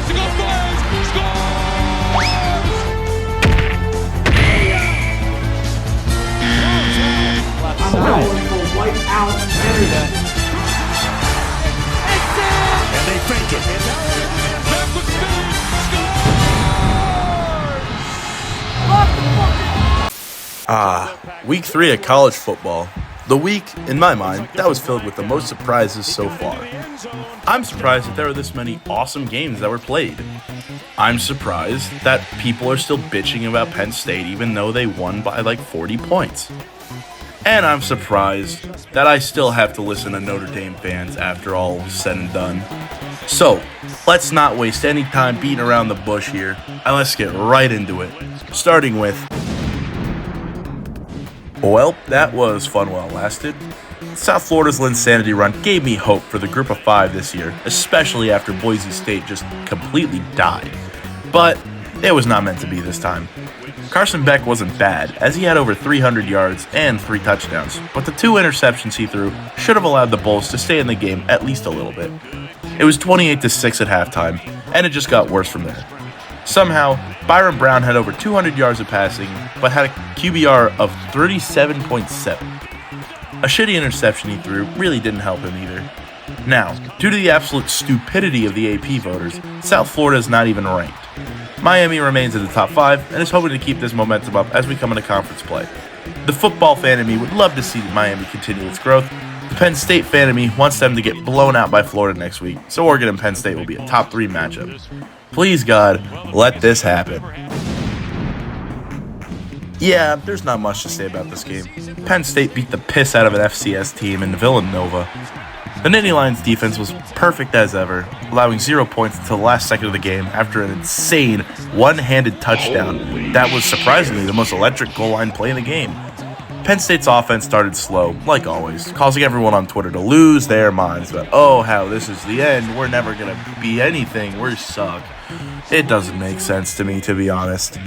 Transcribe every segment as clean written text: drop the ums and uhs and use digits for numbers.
bicycle flies, scores! I'm going for white out Canada. And they fake it. Backward spin, scores! Week 3 of college football. The week, in my mind, that was filled with the most surprises so far. I'm surprised that there were this many awesome games that were played. I'm surprised that people are still bitching about Penn State even though they won by like 40 points. And I'm surprised that I still have to listen to Notre Dame fans after all is said and done. So, let's not waste any time beating around the bush here, and let's get right into it. Starting with... Well, that was fun while it lasted. South Florida's Linsanity run gave me hope for the group of 5 this year, especially after Boise State just completely died. But it was not meant to be this time. Carson Beck wasn't bad, as he had over 300 yards and 3 touchdowns, but the 2 interceptions he threw should have allowed the Bulls to stay in the game at least a little bit. It was 28-6 at halftime, and it just got worse from there. Somehow, Byron Brown had over 200 yards of passing, but had a QBR of 37.7. A shitty interception he threw really didn't help him either. Now, due to the absolute stupidity of the AP voters, South Florida is not even ranked. Miami remains in the top 5 and is hoping to keep this momentum up as we come into conference play. The football fan in me would love to see Miami continue its growth. The Penn State fan in me wants them to get blown out by Florida next week, so Oregon and Penn State will be a top 3 matchup. Please, God, let this happen. Yeah, there's not much to say about this game. Penn State beat the piss out of an FCS team in Villanova. The Nittany Lions defense was perfect as ever, allowing 0 points until the last second of the game after an insane one-handed touchdown that was surprisingly the most electric goal line play in the game. Penn State's offense started slow, like always, causing everyone on Twitter to lose their minds about, oh, how this is the end, we're never going to be anything, we suck. It doesn't make sense to me, to be honest.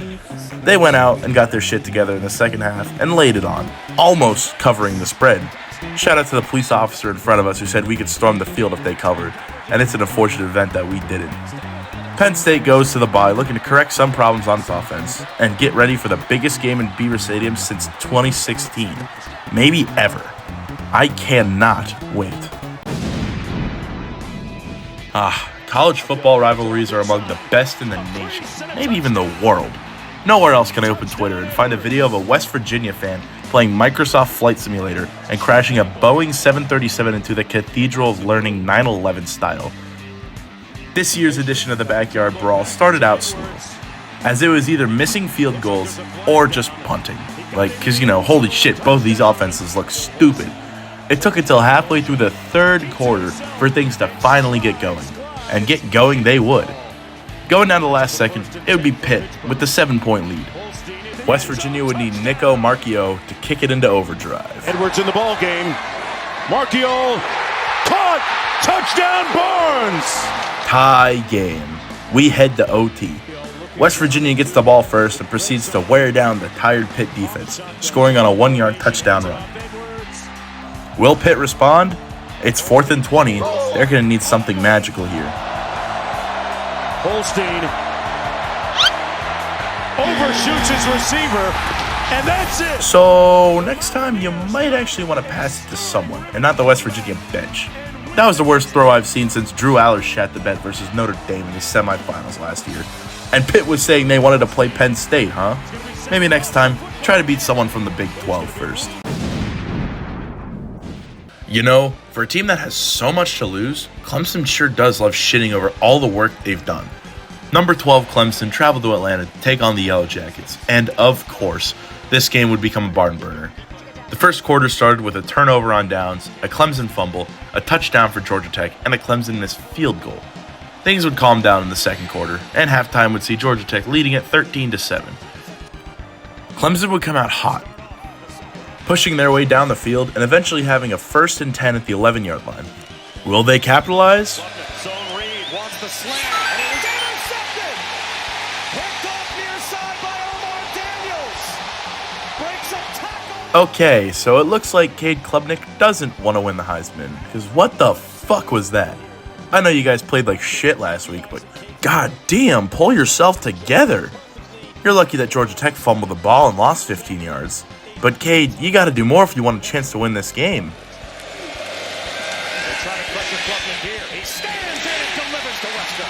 They went out and got their shit together in the second half and laid it on, almost covering the spread. Shout out to the police officer in front of us who said we could storm the field if they covered, and it's an unfortunate event that we didn't. Penn State goes to the bye looking to correct some problems on its offense and get ready for the biggest game in Beaver Stadium since 2016. Maybe ever. I cannot wait. College football rivalries are among the best in the nation, maybe even the world. Nowhere else can I open Twitter and find a video of a West Virginia fan playing Microsoft Flight Simulator and crashing a Boeing 737 into the Cathedral of Learning 9/11 style. This year's edition of the Backyard Brawl started out slow, as it was either missing field goals or just punting. Because, holy shit, both of these offenses look stupid. It took until halfway through the third quarter for things to finally get going. And get going they would. Going down to the last second, it would be Pitt with the 7-point lead. West Virginia would need Nico Marchio to kick it into overdrive. Edwards in the ball game. Marchio caught. Touchdown Barnes. Tie game. We head to OT. West Virginia gets the ball first and proceeds to wear down the tired Pitt defense, scoring on a 1-yard touchdown run. Will Pitt respond? It's 4th and 20. They're going to need something magical here. Holstein overshoots his receiver, and that's it. So next time you might actually want to pass it to someone and not the West Virginia bench. That was the worst throw I've seen since Drew Aller shat the bed versus Notre Dame in the semifinals last year. And Pitt was saying they wanted to play Penn State, huh? Maybe next time, try to beat someone from the Big 12 first. For a team that has so much to lose, Clemson sure does love shitting over all the work they've done. Number 12 Clemson traveled to Atlanta to take on the Yellow Jackets, and of course, this game would become a barn burner. The first quarter started with a turnover on downs, a Clemson fumble, a touchdown for Georgia Tech, and a Clemson missed field goal. Things would calm down in the second quarter, and halftime would see Georgia Tech leading at 13-7. Clemson would come out hot, pushing their way down the field and eventually having a 1st and 10 at the 11-yard line. Will they capitalize? Zone read wants the slant, and it is intercepted. Picked off near side by Omar Daniels. Breaks a tackle. Okay, so it looks like Cade Klubnik doesn't want to win the Heisman, because what the fuck was that? I know you guys played like shit last week, but God damn, pull yourself together. You're lucky that Georgia Tech fumbled the ball and lost 15 yards. But Cade, you gotta do more if you want a chance to win this game. They're trying to pressure Klubnik here. He stands in and delivers to Wesco.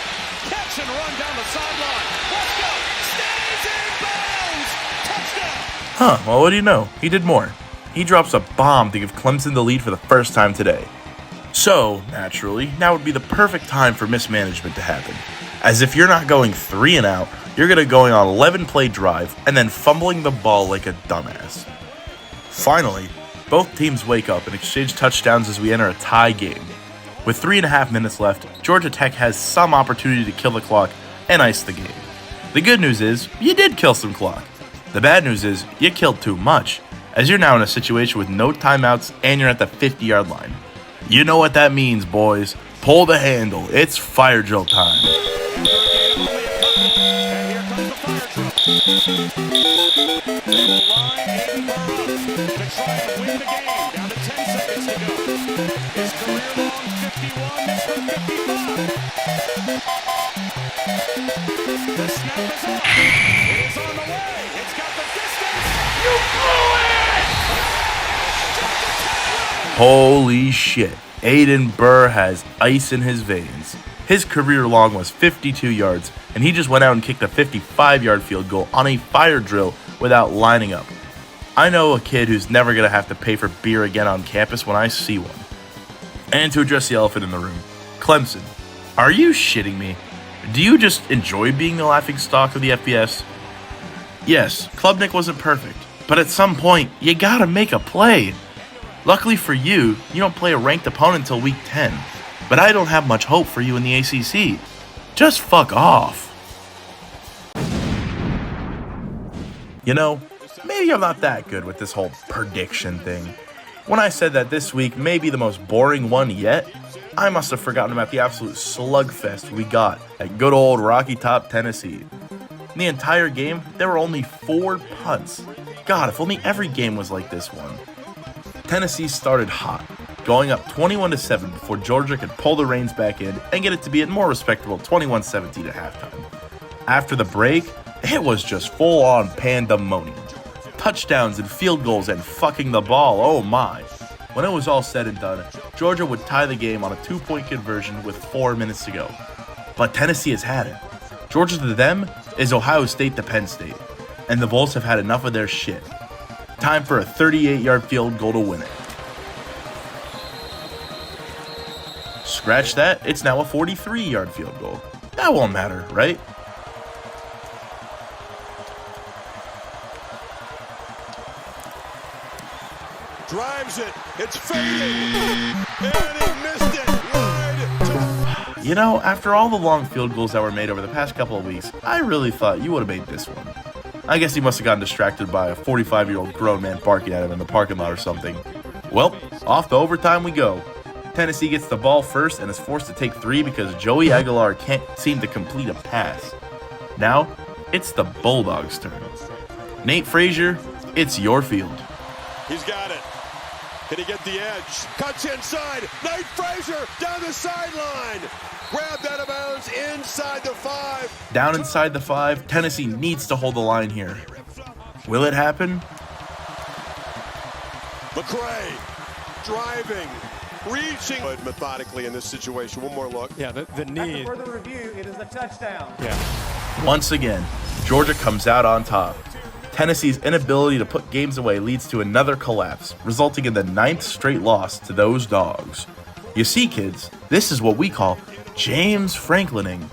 Catch and run down the sideline. Wesco stays in bounds. Touchdown. Huh, well, what do you know? He did more. He drops a bomb to give Clemson the lead for the first time today. So, naturally, now would be the perfect time for mismanagement to happen. As if you're not going 3 and out, you're going to going on 11-play drive and then fumbling the ball like a dumbass. Finally, both teams wake up and exchange touchdowns as we enter a tie game. With 3.5 minutes left, Georgia Tech has some opportunity to kill the clock and ice the game. The good news is, you did kill some clock. The bad news is, you killed too much, as you're now in a situation with no timeouts and you're at the 50-yard line. You know what that means, boys. Pull the handle. It's fire drill time. And here comes the fire drill. They will line Aiden Burr up to try and win the game. Down to 10 seconds to go. His career-long 51 is for 55. The snap is up. It is on the way. It's got the distance. You blew it! Holy shit. Aiden Burr has ice in his veins. His career long was 52 yards, and he just went out and kicked a 55-yard field goal on a fire drill without lining up. I know a kid who's never going to have to pay for beer again on campus when I see one. And to address the elephant in the room, Clemson, are you shitting me? Do you just enjoy being the laughingstock of the FBS? Yes, Klubnik wasn't perfect, but at some point, you gotta make a play. Luckily for you, you don't play a ranked opponent until week 10, but I don't have much hope for you in the ACC. Just fuck off. You know, maybe I'm not that good with this whole prediction thing. When I said that this week may be the most boring one yet, I must have forgotten about the absolute slugfest we got at good old Rocky Top, Tennessee. In the entire game, there were only 4 punts. God, if only every game was like this one. Tennessee started hot, going up 21-7 before Georgia could pull the reins back in and get it to be a more respectable 21-17 at halftime. After the break, it was just full-on pandemonium. Touchdowns and field goals and fucking the ball, oh my. When it was all said and done, Georgia would tie the game on a 2-point conversion with 4 minutes to go. But Tennessee has had it. Georgia to them is Ohio State to Penn State, and the Bulls have had enough of their shit. Time for a 38-yard field goal to win it. Scratch that, it's now a 43-yard field goal. That won't matter, right? Drives it. It's fading. And he missed it. Wide to You know, after all the long field goals that were made over the past couple of weeks, I really thought you would have made this one. I guess he must have gotten distracted by a 45-year-old grown man barking at him in the parking lot or something. Well, off to overtime we go. Tennessee gets the ball first and is forced to take 3 because Joey Aguilar can't seem to complete a pass. Now, it's the Bulldogs' turn. Nate Frazier, it's your field. He's got it. Can he get the edge? Cuts inside. Nate Frazier down the sideline. Grabbed out of bounds inside the 5. Down inside the 5, Tennessee needs to hold the line here. Will it happen? McCray driving, reaching. But methodically in this situation. One more look. Yeah, the need. Further review, it is a touchdown. Yeah. Once again, Georgia comes out on top. Tennessee's inability to put games away leads to another collapse, resulting in the 9th straight loss to those dogs. You see, kids, this is what we call James Franklining.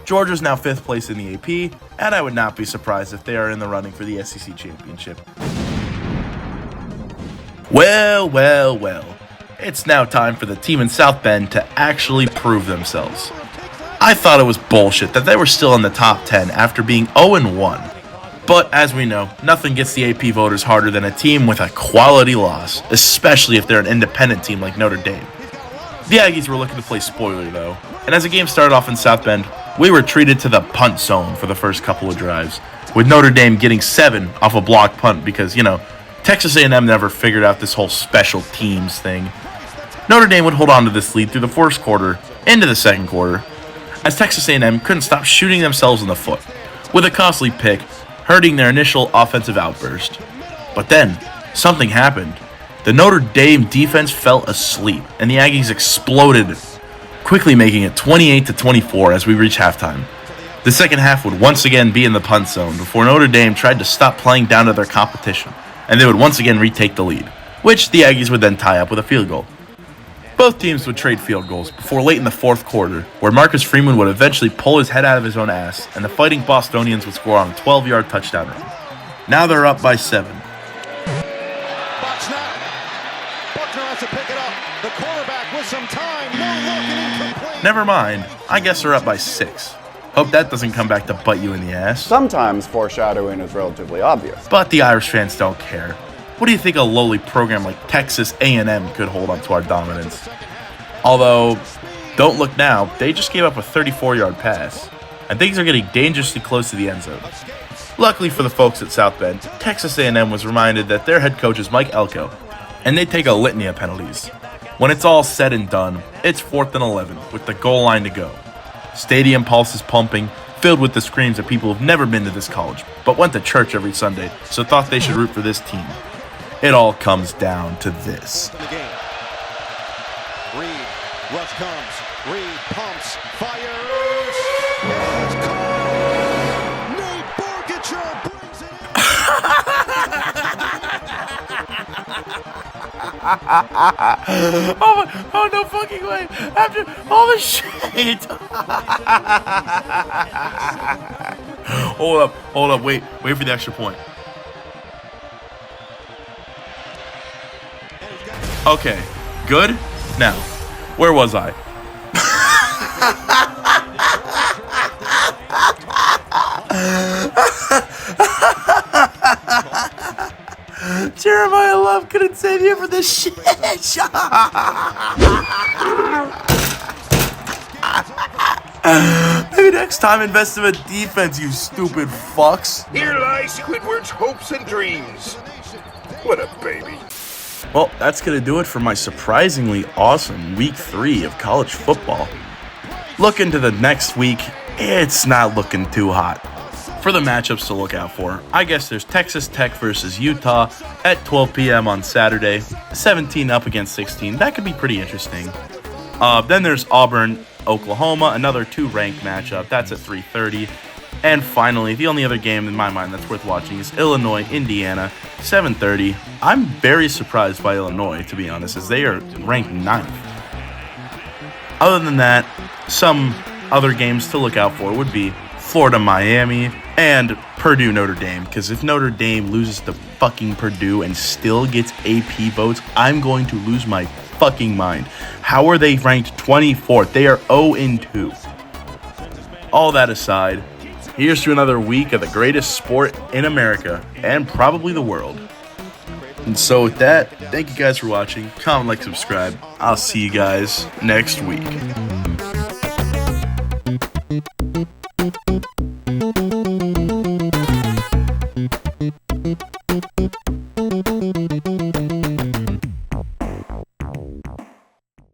Georgia's now 5th place in the AP, and I would not be surprised if they are in the running for the SEC championship. Well, well, well. It's now time for the team in South Bend to actually prove themselves. I thought it was bullshit that they were still in the top 10 after being 0-1. But as we know, nothing gets the AP voters harder than a team with a quality loss, especially if they're an independent team like Notre Dame. The Aggies were looking to play spoiler though, and as the game started off in South Bend, we were treated to the punt zone for the first couple of drives, with Notre Dame getting 7 off a block punt because, Texas A&M never figured out this whole special teams thing. Notre Dame would hold on to this lead through the first quarter, into the second quarter, as Texas A&M couldn't stop shooting themselves in the foot, with a costly pick hurting their initial offensive outburst. But then, something happened. The Notre Dame defense fell asleep, and the Aggies exploded, quickly making it 28-24 as we reach halftime. The second half would once again be in the punt zone before Notre Dame tried to stop playing down to their competition, and they would once again retake the lead, which the Aggies would then tie up with a field goal. Both teams would trade field goals before late in the fourth quarter, where Marcus Freeman would eventually pull his head out of his own ass, and the Fighting Bostonians would score on a 12-yard touchdown run. Now they're up by 7. Box now. Buckner has to pick it up. The quarterback with some time. No look and incomplete. Never mind, I guess they're up by 6. Hope that doesn't come back to bite you in the ass. Sometimes foreshadowing is relatively obvious. But the Irish fans don't care. What do you think a lowly program like Texas A&M could hold on to our dominance? Although, don't look now, they just gave up a 34-yard pass, and things are getting dangerously close to the end zone. Luckily for the folks at South Bend, Texas A&M was reminded that their head coach is Mike Elko, and they take a litany of penalties. When it's all said and done, it's 4th and 11 with the goal line to go. Stadium pulse is pumping, filled with the screams of people who've never been to this college, but went to church every Sunday, so thought they should root for this team. It all comes down to this. Reed, rush comes. Reed pumps, fires. It's caught. Nate Boerkircher brings it in. Oh no fucking way! After all the shit! Hold up, wait for the extra point. Okay, good. Now, where was I? Jeremiah Love couldn't save you for this shit. Maybe next time invest in a defense, you stupid fucks. Here lies Squidward's hopes and dreams. What a baby. Well, that's going to do it for my surprisingly awesome Week 3 of college football. Look into the next week, it's not looking too hot. For the matchups to look out for, I guess there's Texas Tech versus Utah at 12 p.m. on Saturday, 17 up against 16. That could be pretty interesting. Then there's Auburn, Oklahoma, another 2-ranked matchup. That's at 3:30. And finally, the only other game in my mind that's worth watching is Illinois, Indiana, 7:30. I'm very surprised by Illinois, to be honest, as they are ranked 9th. Other than that, some other games to look out for would be Florida, Miami, and Purdue, Notre Dame. Because if Notre Dame loses to fucking Purdue and still gets AP votes, I'm going to lose my fucking mind. How are they ranked 24th? They are 0-2. All that aside, here's to another week of the greatest sport in America and probably the world. And so with that, thank you guys for watching. Comment, like, subscribe. I'll see you guys next week.